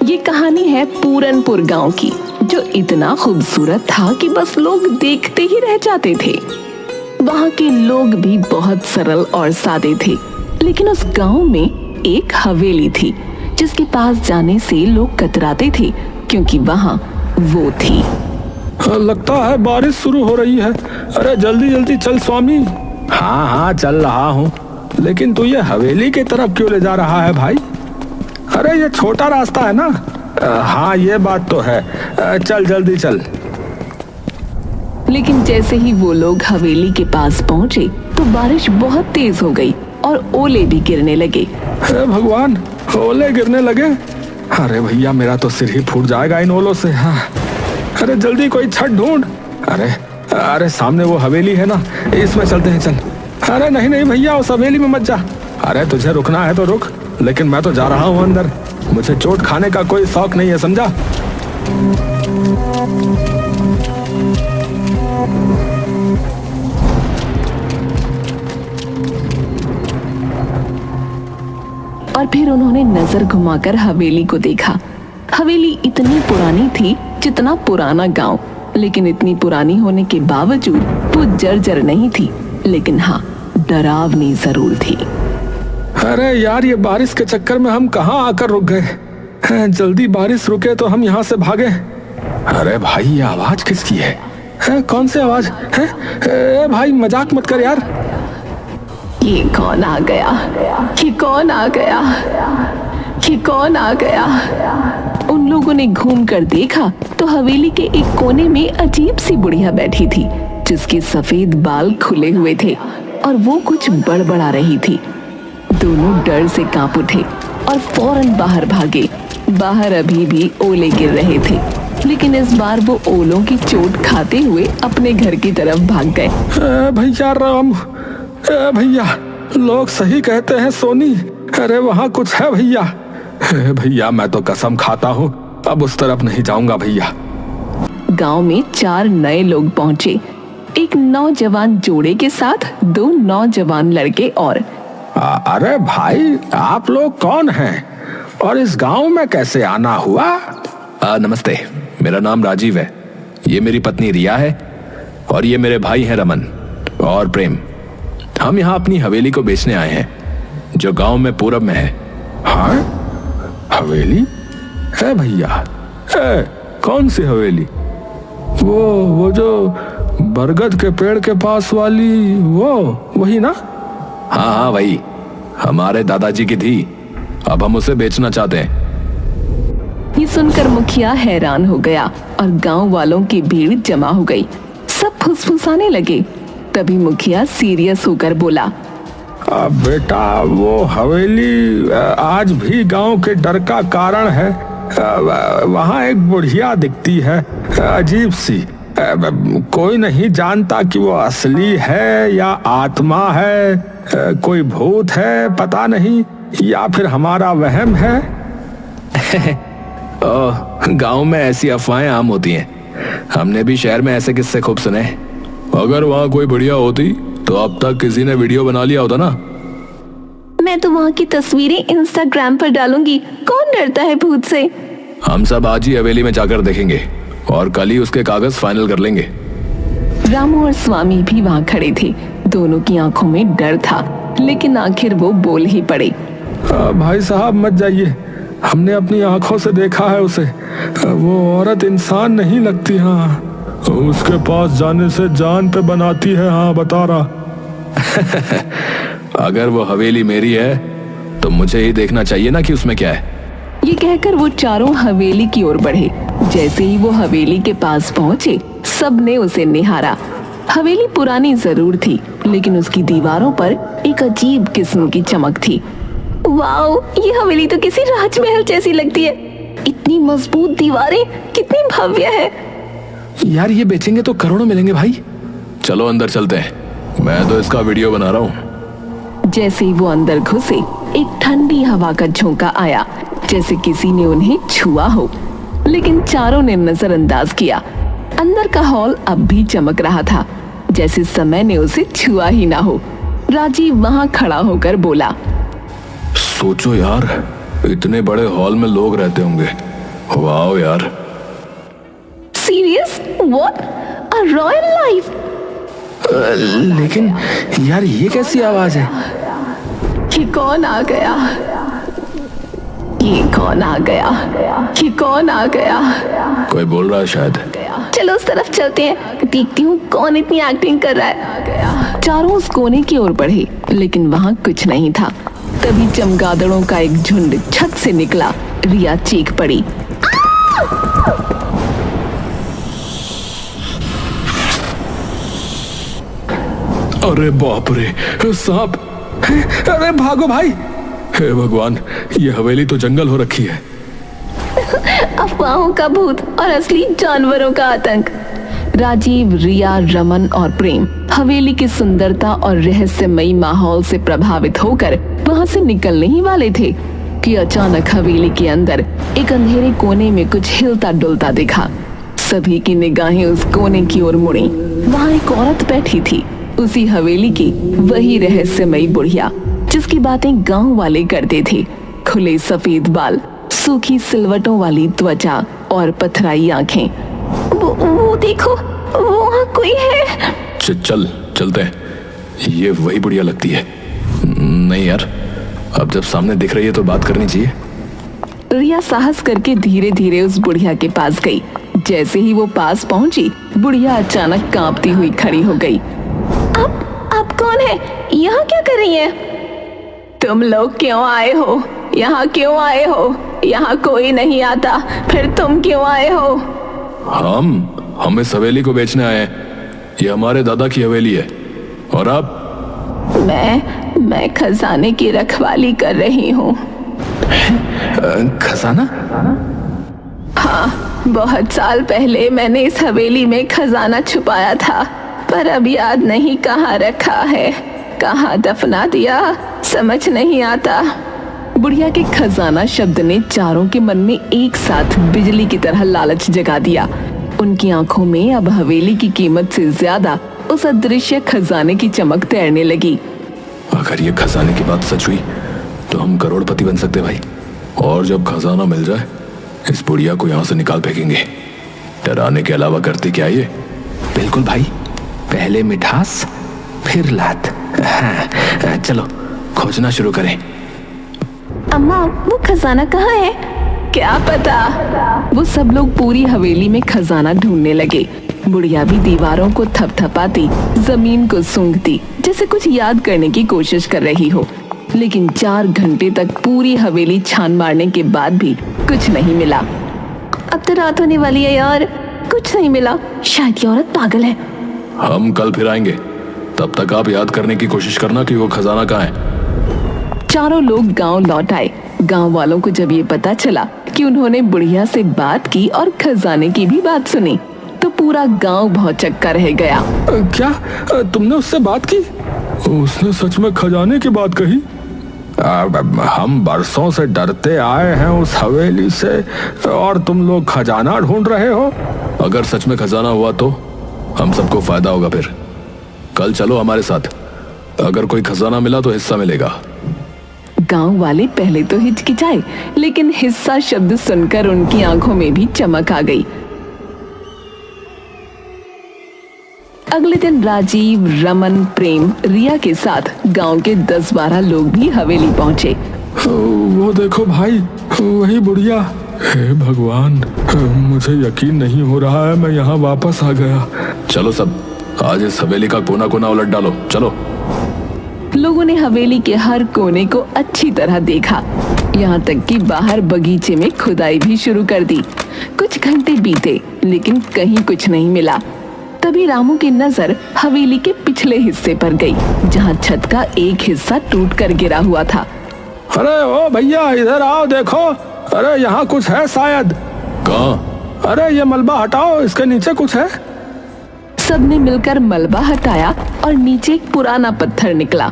ये कहानी है पूरनपुर गांव की, जो इतना खूबसूरत था कि बस लोग देखते ही रह जाते थे। वहाँ के लोग भी बहुत सरल और सादे थे, लेकिन उस गांव में एक हवेली थी जिसके पास जाने से लोग कतराते थे, क्योंकि वहाँ वो थी। लगता है बारिश शुरू हो रही है। अरे जल्दी जल्दी चल स्वामी। हाँ हाँ चल रहा हूँ, लेकिन तू ये हवेली की तरफ क्यों ले जा रहा है भाई? अरे ये छोटा रास्ता है ना। हाँ ये बात तो है। चल जल्दी चल। लेकिन जैसे ही वो लोग हवेली के पास पहुँचे तो बारिश बहुत तेज हो गई और ओले भी गिरने लगे। अरे भगवान, ओले गिरने लगे। अरे भैया मेरा तो सिर ही फूट जाएगा इन ओलों से। हाँ अरे जल्दी कोई छत ढूंढ। अरे अरे सामने वो हवेली है ना, इसमें चलते हैं चल। अरे नहीं नहीं भैया, उस हवेली में मत जा। अरे तुझे रुकना है तो रुक, लेकिन मैं तो जा रहा हूँ अंदर। मुझे चोट खाने का कोई शौक नहीं है, समझा? और फिर उन्होंने नजर घुमाकर हवेली को देखा। हवेली इतनी पुरानी थी जितना पुराना गांव, लेकिन इतनी पुरानी होने के बावजूद वो जर्जर नहीं थी, लेकिन हाँ डरावनी जरूर थी। अरे यार, ये बारिश के चक्कर में हम कहाँ आकर रुक गए। जल्दी बारिश रुके तो हम यहाँ से भागे। अरे भाई ये आवाज किसकी है? कौन सी आवाज है? भाई मजाक मत कर यार। ये कौन आ गया? ये कौन आ गया? ये कौन आ गया? उन लोगों ने घूम कर देखा तो हवेली के एक कोने में अजीब सी बुढ़िया बैठी थी, जिसके सफेद बाल खुले हुए थे और वो कुछ बड़बड़ा रही थी। दोनों डर से कांप उठे और फौरन बाहर भागे। बाहर अभी भी ओले गिर रहे थे, लेकिन इस बार वो ओलों की चोट खाते हुए अपने घर की तरफ भाग गए। भैया राम, भैया लोग सही कहते हैं सोनी। अरे वहाँ कुछ है भैया। भैया मैं तो कसम खाता हूँ अब उस तरफ नहीं जाऊंगा भैया। गांव में 4 नए लोग पहुंचे, एक नौजवान जोड़े के साथ 2 नौजवान लड़के और। अरे भाई आप लोग कौन हैं और इस गांव में कैसे आना हुआ? नमस्ते, मेरा नाम राजीव है। ये मेरी पत्नी रिया है और ये मेरे भाई हैं रमन और प्रेम। हम यहाँ अपनी हवेली को बेचने आए हैं, जो गांव में पूरब में है। हाँ हवेली है भैया? कौन सी हवेली? वो जो बरगद के पेड़ के पास वाली, वो वही ना? हाँ हाँ वही, हमारे दादाजी की थी, अब हम उसे बेचना चाहते हैं। ये सुनकर मुखिया हैरान हो गया और गांव वालों की भीड़ जमा हो गई। सब फुसफुसाने लगे। तभी मुखिया सीरियस होकर बोला, बेटा वो हवेली आज भी गांव के डर का कारण है। वहाँ एक बुढ़िया दिखती है, अजीब सी। कोई नहीं जानता कि वो असली है या आत्मा है, कोई भूत है पता नहीं, या फिर हमारा वहम है। गांव में ऐसी अफवाहें आम होती हैं। हमने भी शहर में ऐसे किस्से खूब सुने। अगर वहाँ कोई बढ़िया होती तो अब तक किसी ने वीडियो बना लिया होता ना। मैं तो वहाँ की तस्वीरें इंस्टाग्राम पर डालूंगी, कौन डरता है भूत से। हम सब आज ही हवेली में जाकर देखेंगे और कल ही उसके कागज फाइनल कर लेंगे। रामू और स्वामी भी वहाँ खड़े थे। दोनों की आंखों में डर था, लेकिन आखिर वो बोल ही पड़े। भाई साहब मत जाइए, हमने अपनी आंखों से देखा है उसे। वो औरत इंसान नहीं लगती। हाँ उसके पास जाने से जान पे बनाती है। हाँ बता रहा। अगर वो हवेली मेरी है तो मुझे ही देखना चाहिए ना कि उसमें क्या है। ये कहकर वो चारों हवेली की ओर बढ़े। जैसे ही वो हवेली के पास पहुंचे, सबने उसे निहारा। हवेली पुरानी जरूर थी, लेकिन उसकी दीवारों पर एक अजीब किस्म की चमक थी। वाओ, ये हवेली तो किसी राजमहल जैसी लगती है। इतनी मजबूत दीवारें, कितनी भव्य है। यार ये बेचेंगे तो करोड़ों मिलेंगे भाई। चलो अंदर चलते हैं, मैं तो इसका वीडियो बना रहा हूँ। जैसे ही वो अंदर घुसे, एक ठंडी हवा का झोंका आया, जैसे किसी ने उन्हें छुआ हो, लेकिन चारों ने नजरअंदाज किया। अंदर का हॉल अब भी चमक रहा था, जैसे समय ने उसे छुआ ही ना हो। राजीव वहां खड़ा होकर बोला, सोचो यार, इतने बड़े हॉल में लोग रहते होंगे। वाह यार। Serious? What? A royal life? लेकिन यार ये कैसी आवाज है? ये कौन आ गया? ये कौन आ गया? ये कौन आ गया? कोई बोल रहा है शायद। चलो उस तरफ चलते हैं, देखती हूँ कौन इतनी एक्टिंग कर रहा है। चारों उस कोने की ओर बढ़े, लेकिन वहाँ कुछ नहीं था। तभी चमगादड़ों का एक झुंड छत से निकला। रिया चीख पड़ी। अरे बाप रे, सांप! अरे भागो भाई! हे भगवान, ये हवेली तो जंगल हो रखी है। अफवाहों का भूत और असली जानवरों का आतंक। राजीव, रिया, रमन और प्रेम हवेली की सुंदरता और रहस्यमयी माहौल से प्रभावित होकर वहां से निकलने ही वाले थे कि अचानक हवेली के अंदर एक अंधेरे कोने में कुछ हिलता डुलता दिखा। सभी की निगाहें उस कोने की ओर मुड़ी। वहां एक औरत बैठी थी, उसी हवेली की वही रहस्यमयी बुढ़िया जिसकी बातें गांव वाले करते थे। खुले सफेद बाल, सूखी सिलवटों वाली त्वचा और पथराई आंखें। वो देखो, वहाँ कोई है। चलते हैं। ये वही बुढ़िया लगती है। नहीं यार, अब जब सामने दिख रही है तो बात करनी चाहिए। रिया साहस करके धीरे धीरे उस बुढ़िया के पास गई। जैसे ही वो पास पहुंची, बुढ़िया अचानक कांपती हुई खड़ी हो गई। आप कौन है? यहाँ क्या कर रही है? तुम लोग क्यों आए हो? यहाँ क्यों आए हो? यहाँ कोई नहीं आता, फिर तुम क्यों आए हो? हम इस हवेली को बेचने आए हैं। ये हमारे दादा की हवेली है। और आप? मैं खजाने की रखवाली कर रही हूँ। खजाना? हाँ, बहुत साल पहले मैंने इस हवेली में खजाना छुपाया था, पर अब याद नहीं कहाँ रखा है, कहाँ दफना दिया, समझ नहीं आता। बुढ़िया के खजाना शब्द ने चारों के मन में एक साथ बिजली की तरह लालच जगा दिया। उनकी आंखों में अब हवेली की कीमत से ज्यादा उस अदृश्य खजाने की चमक तैरने लगी। अगर ये खजाने की बात सच हुई तो हम करोड़पति बन सकते भाई। और जब खजाना मिल जाए, इस बुढ़िया को यहाँ से निकाल फेंकेंगे। डराने के अलावा करते क्या ये? बिल्कुल भाई, पहले मिठास फिर लात। हाँ, चलो खोजना शुरू करें। अम्मा, वो खजाना कहाँ है? क्या पता। वो सब लोग पूरी हवेली में खजाना ढूंढने लगे। बुढ़िया भी दीवारों को थपथपाती, जमीन को सूंघती, जैसे कुछ याद करने की कोशिश कर रही हो। लेकिन 4 घंटे तक पूरी हवेली छान मारने के बाद भी कुछ नहीं मिला। अब तो रात होने वाली है यार, कुछ नहीं मिला। शायद ये औरत पागल है। हम कल फिर आएंगे, तब तक आप याद करने की कोशिश करना कि वो खजाना कहाँ है। चारों लोग गांव लौट आए। गांव वालों को जब ये पता चला कि उन्होंने बुढ़िया से बात की और खजाने की भी बात सुनी, तो पूरा गांव भौचक्का रह गया। क्या तुमने उससे बात की? उसने सच में खजाने की बात कही? हम बरसों से डरते आए हैं उस हवेली से, और तुम लोग खजाना ढूंढ रहे हो? अगर सच में खजाना हुआ तो हम सबको फायदा होगा। फिर कल चलो हमारे साथ। अगर कोई खजाना मिला तो हिस्सा मिलेगा। गांव वाले पहले तो हिचकिचाए, लेकिन हिस्सा शब्द सुनकर उनकी आंखों में भी चमक आ गई। अगले दिन राजीव, रमन, प्रेम, रिया के साथ गांव के 10-12 लोग भी हवेली पहुंचे। वो देखो भाई, वही बुढ़िया। हे भगवान, मुझे यकीन नहीं हो रहा है मैं यहाँ वापस आ गया। चलो सब, आज इस हवेली का कोना कोना उलट डालो। चलो। लोगों ने हवेली के हर कोने को अच्छी तरह देखा, यहाँ तक कि बाहर बगीचे में खुदाई भी शुरू कर दी। कुछ घंटे बीते, लेकिन कहीं कुछ नहीं मिला। तभी रामू की नजर हवेली के पिछले हिस्से पर गई, जहाँ छत का एक हिस्सा टूट कर गिरा हुआ था। अरे ओ भैया, इधर आओ, देखो। अरे यहाँ कुछ है शायद। कहाँ? अरे ये मलबा हटाओ, इसके नीचे कुछ है। सबने मिलकर मलबा हटाया और नीचे एक पुराना पत्थर निकला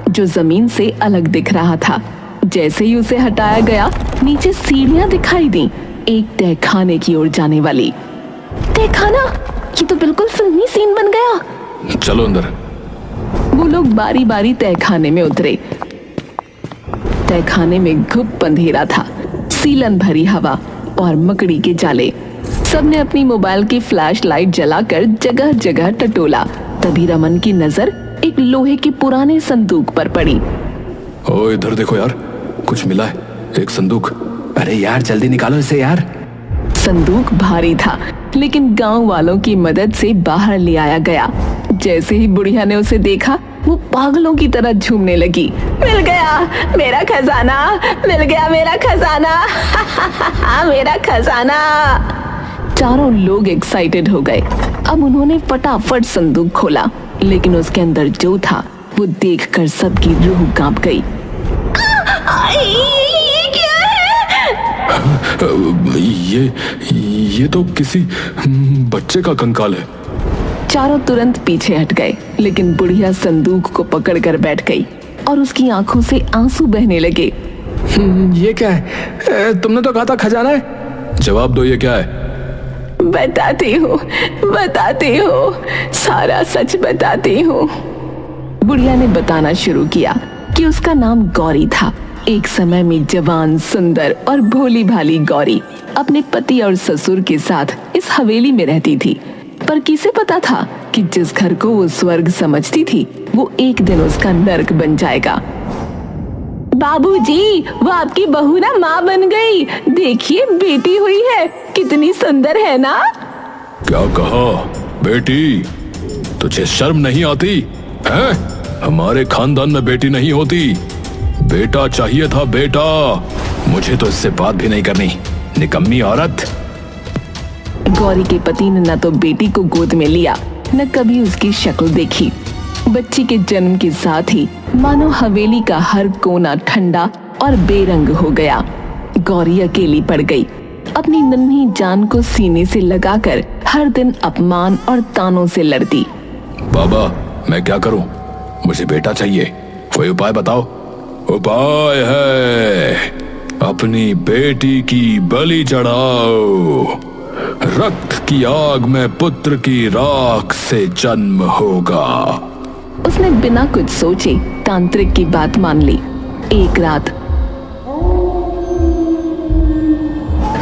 जो जमीन से अलग दिख रहा था। जैसे ही उसे हटाया गया, नीचे सीढ़ियां दिखाई दी, एक तहखाने की ओर जाने वाली। तहखाना? ये तो बिल्कुल फिल्मी सीन बन गया। चलो अंदर। वो लोग बारी बारी तहखाने में उतरे। तहखाने में घुप अंधेरा था, सीलन भरी हवा और मकड़ी के जाले। सबने अपनी मोबाइल की फ्लैश लाइट जलाकर जगह जगह टटोला। तभी रमन की नजर एक लोहे के पुराने संदूक पर पड़ी। ओ इधर देखो यार, कुछ मिला है, एक संदूक। अरे यार जल्दी निकालो इसे यार। संदूक भारी था, लेकिन गांव वालों की मदद से बाहर ले आया गया। जैसे ही बुढ़िया ने उसे देखा, वो पागलों की तरह झूमने लगी। मिल गया मेरा खजाना, मिल गया मेरा खजाना, मेरा खजाना। चारों लोग एक्साइटेड हो गए। अब उन्होंने फटाफट संदूक खोला, लेकिन उसके अंदर जो था वो देखकर सबकी रूह कांप गई। ये क्या है? ये तो किसी बच्चे का कंकाल है। चारों तुरंत पीछे हट गए, लेकिन बुढ़िया संदूक को पकड़कर बैठ गई और उसकी आंखों से आंसू बहने लगे। ये क्या है? तुमने तो कहा था खजाना है। जवाब दो, ये क्या है? बताती हूँ, सारा सच बताती हूँ। बुढ़िया ने बताना शुरू किया कि उसका नाम गौरी था। एक समय में जवान, सुंदर और भोली भाली गौरी अपने पति और ससुर के साथ इस हवेली में रहती थी। पर किसे पता था कि जिस घर को वो स्वर्ग समझती थी, वो एक दिन उसका नर्क बन जाएगा। बाबूजी, वो आपकी बहू ना माँ बन गई। देखिए बेटी हुई है, कितनी सुंदर है ना। क्या कहा? बेटी? तुझे शर्म नहीं आती है? हमारे खानदान में बेटी नहीं होती, बेटा चाहिए था, बेटा। मुझे तो इससे बात भी नहीं करनी, निकम्मी औरत। गौरी के पति ने न तो बेटी को गोद में लिया, न कभी उसकी शक्ल देखी। बच्ची के जन्म के साथ ही मानो हवेली का हर कोना ठंडा और बेरंग हो गया। गौरी अकेली पड़ गई, अपनी नन्ही जान को सीने से लगाकर हर दिन अपमान और तानों से लड़ती। बाबा, मैं क्या करूं? मुझे बेटा चाहिए, कोई उपाय बताओ। उपाय है, अपनी बेटी की बलि चढ़ाओ। रक्त की आग में पुत्र की राख से जन्म होगा। उसने बिना कुछ सोचे तांत्रिक की बात मान ली। एक रात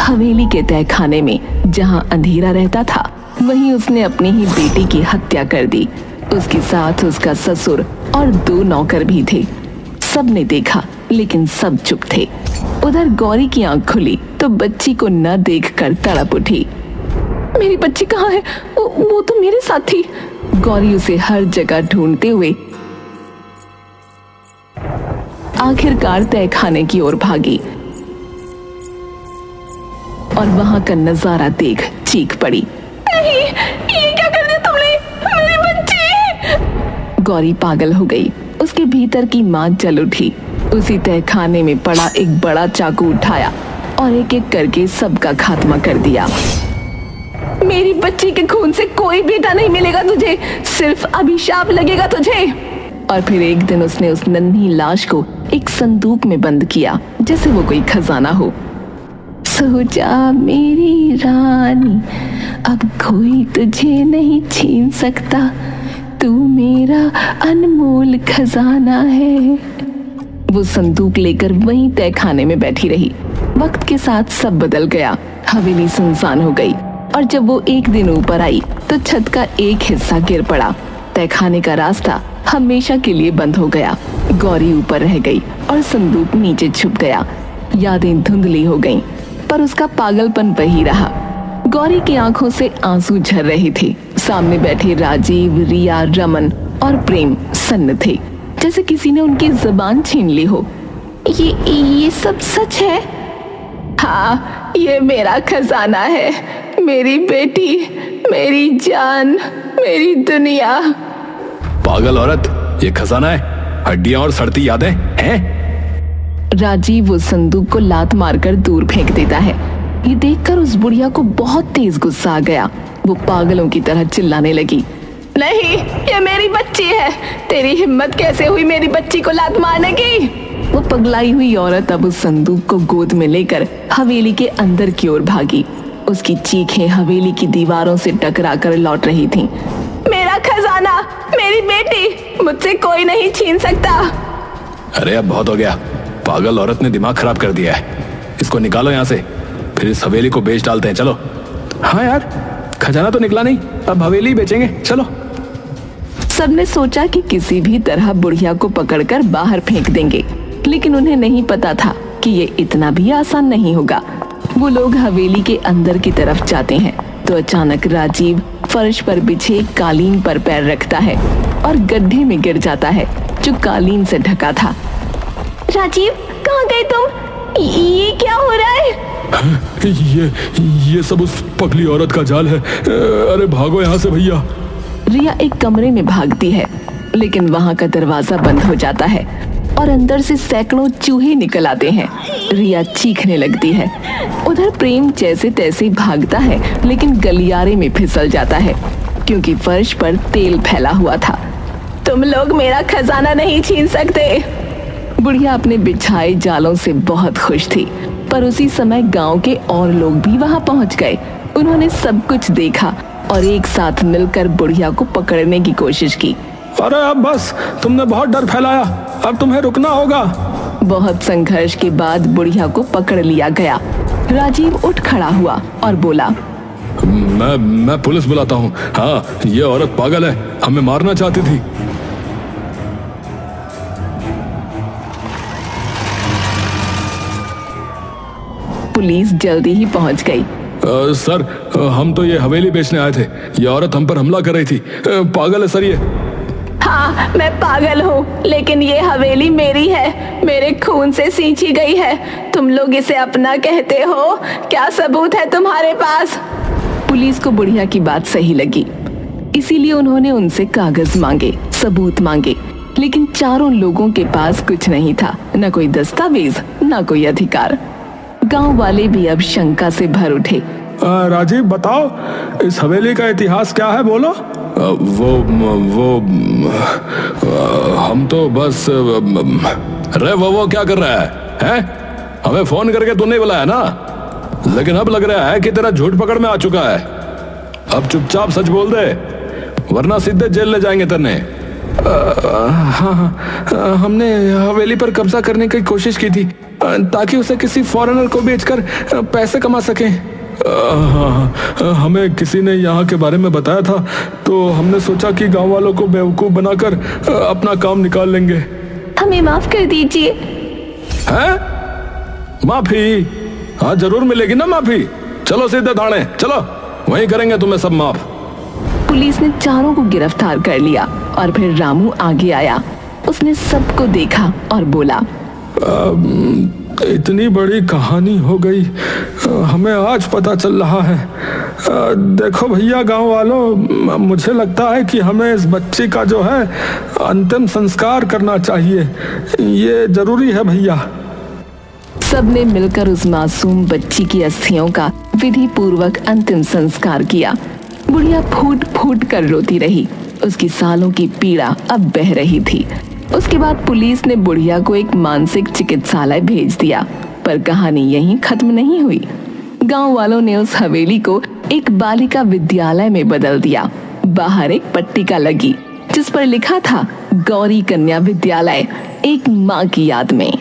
हवेली के तहखाने में जहां अंधेरा रहता था, वहीं उसने अपनी ही बेटी की हत्या कर दी। उसके साथ उसका ससुर और 2 नौकर भी थे। सबने देखा, लेकिन सब चुप थे। उधर गौरी की आंख खुली तो बच्ची को न देखकर तड़प उठी। मेरी बच्ची कहाँ है? वो तो मेरे साथ थी। गौरी उसे हर जगह ढूंढते हुए आखिरकार तहखाने की ओर भागी और वहां का नजारा देख चीख पड़ी। नहीं, ये क्या कर दिया तुमने? मेरी बच्ची! गौरी पागल हो गई। उसके भीतर की मां जल उठी। उसी तहखाने में पड़ा एक बड़ा चाकू उठाया और एक एक करके सबका खात्मा कर दिया। मेरी बच्ची के खून से कोई बेटा नहीं मिलेगा तुझे, सिर्फ अभिशाप लगेगा तुझे। और फिर एक दिन उसने उस नन्ही लाश को एक संदूक में बंद किया, जैसे वो कोई खजाना हो। सो जा मेरी रानी, अब कोई तुझे नहीं छीन सकता, तू मेरा अनमोल खजाना है। वो संदूक लेकर वहीं तहखाने में बैठी रही। वक्त के साथ सब बदल गया। हवेली सुनसान हो गई और जब वो एक दिन ऊपर आई तो छत का एक हिस्सा गिर पड़ा। तहखाने का रास्ता हमेशा के लिए बंद हो गया। गौरी ऊपर रह गई और संदूक नीचे छुप गया। यादें धुंधली हो गईं, पर उसका पागलपन वही रहा। गौरी की आंखों से आंसू झर रहे थे। सामने बैठे राजीव, रिया, रमन और प्रेम सन्न थे, जैसे किसी ने उनकी जुबान छीन ली हो। ये सब सच है? हाँ, ये मेरा खजाना है, मेरी बेटी, मेरी जान, मेरी दुनिया। पागल औरत, ये खजाना है? हड्डियां और सड़ती यादें हैं? राजीव उस संदूक को लात मारकर दूर फेंक देता है। ये देखकर उस बुढ़िया को बहुत तेज गुस्सा आ गया। वो पागलों की तरह चिल्लाने लगी, नहीं, ये मेरी बच्ची है। तेरी हिम्मत कैसे हुई मेरी बच्ची को लात मारने की? वो पगलाई हुई औरत अब उस संदूक को गोद में लेकर हवेली के अंदर की ओर भागी। उसकी चीखें हवेली की दीवारों से टकराकर लौट रही थीं। मेरा खजाना, मेरी बेटी, मुझसे कोई नहीं छीन सकता। अरे अब बहुत हो गया, पागल औरत ने दिमाग खराब कर दिया है। इसको निकालो यहाँ से, फिर इस हवेली को बेच डालते हैं। चलो। हाँ यार, खजाना तो निकला नहीं, अब हवेली बेचेंगे, चलो। सबने सोचा कि किसी भी तरह बुढ़िया को पकड़कर बाहर फेंक देंगे, लेकिन उन्हें नहीं पता था कि ये इतना भी आसान नहीं होगा। वो लोग हवेली के अंदर की तरफ जाते हैं तो अचानक राजीव फर्श पर बिछे कालीन पर पैर रखता है और गड्ढे में गिर जाता है जो कालीन से ढका था। राजीव, कहाँ गए तुम? ये क्या हो रहा है? ये सब उस पगली औरत का जाल है। अरे भागो यहाँ से भैया। रिया एक कमरे में भागती है, लेकिन वहाँ का दरवाजा बंद हो जाता है और अंदर से सैकड़ों चूहे निकल आते हैं। रिया चीखने लगती है। उधर प्रेम जैसे तैसे भागता है, लेकिन गलियारे में फिसल जाता है क्योंकि फर्श पर तेल फैला हुआ था। तुम लोग मेरा खजाना नहीं छीन सकते। बुढ़िया अपने बिछाए जालों से बहुत खुश थी, पर उसी समय गांव के और लोग भी वहां पहुंच गए। उन्होंने सब कुछ देखा और एक साथ मिलकर बुढ़िया को पकड़ने की कोशिश की। अरे अब बस, तुमने बहुत डर फैलाया, अब तुम्हें रुकना होगा। बहुत संघर्ष के बाद बुढ़िया को पकड़ लिया गया। राजीव उठ खड़ा हुआ और बोला, मैं पुलिस बुलाता हूँ। हाँ, ये औरत पागल है, हमें मारना चाहती थी। पुलिस जल्दी ही पहुंच गई। सर, हम तो ये हवेली बेचने आए थे। ये औरत हम पर हमला कर रही थी। पागल है सर ये। हाँ, मैं पागल हूँ, लेकिन ये हवेली मेरी है, मेरे खून से सींची गई है। तुम लोग इसे अपना कहते हो, क्या सबूत है तुम्हारे पास? पुलिस को बुढ़िया की बात सही लगी, इसीलिए उन्होंने उनसे कागज मांगे, सबूत मांगे, लेकिन चारों लोगों के पास कुछ नहीं था, न कोई दस्तावेज, न कोई अधिकार। गांव वाले भी अब शंका से भर उठे। राजीव बताओ, इस हवेली का इतिहास क्या है, बोलो। वो हम तो बस अरे वो क्या कर रहा है, हैं? हमें फोन करके तू नहीं बुलाया ना, लेकिन अब लग रहा है कि तेरा झूठ पकड़ में आ चुका है। अब चुपचाप सच बोल दे, वरना सीधे जेल ले जाएंगे तेने। हाँ, हमने हवेली पर कब्जा करने की कोशिश की थी ताकि उसे किसी फॉरेनर को बेचकर पैसे कमा सके। हमें किसी ने यहाँ के बारे में बताया था, तो हमने सोचा कि गांव वालों को बेवकूफ बनाकर अपना काम निकाल लेंगे। हमें माफ कर दीजिए। हैं? माफी? हाँ, जरूर मिलेगी ना माफी। चलो सीधे थाने चलो, वहीं करेंगे तुम्हें सब माफ। पुलिस ने चारों को गिरफ्तार कर लिया और फिर रामू आगे आया। उसने सबको देखा और बोला, इतनी बड़ी कहानी हो गई, हमें आज पता चल रहा है। देखो भैया, गांव वालों, मुझे लगता है कि हमें इस बच्ची का जो है अंतिम संस्कार करना चाहिए, ये जरूरी है भैया। सबने मिलकर उस मासूम बच्ची की अस्थियों का विधि पूर्वक अंतिम संस्कार किया। बुढ़िया फूट फूट कर रोती रही, उसकी सालों की पीड़ा अब बह रही थी। उसके बाद पुलिस ने बुढ़िया को एक मानसिक चिकित्सालय भेज दिया, पर कहानी यहीं खत्म नहीं हुई। गांव वालों ने उस हवेली को एक बालिका विद्यालय में बदल दिया। बाहर एक पट्टिका लगी जिस पर लिखा था, गौरी कन्या विद्यालय, एक माँ की याद में।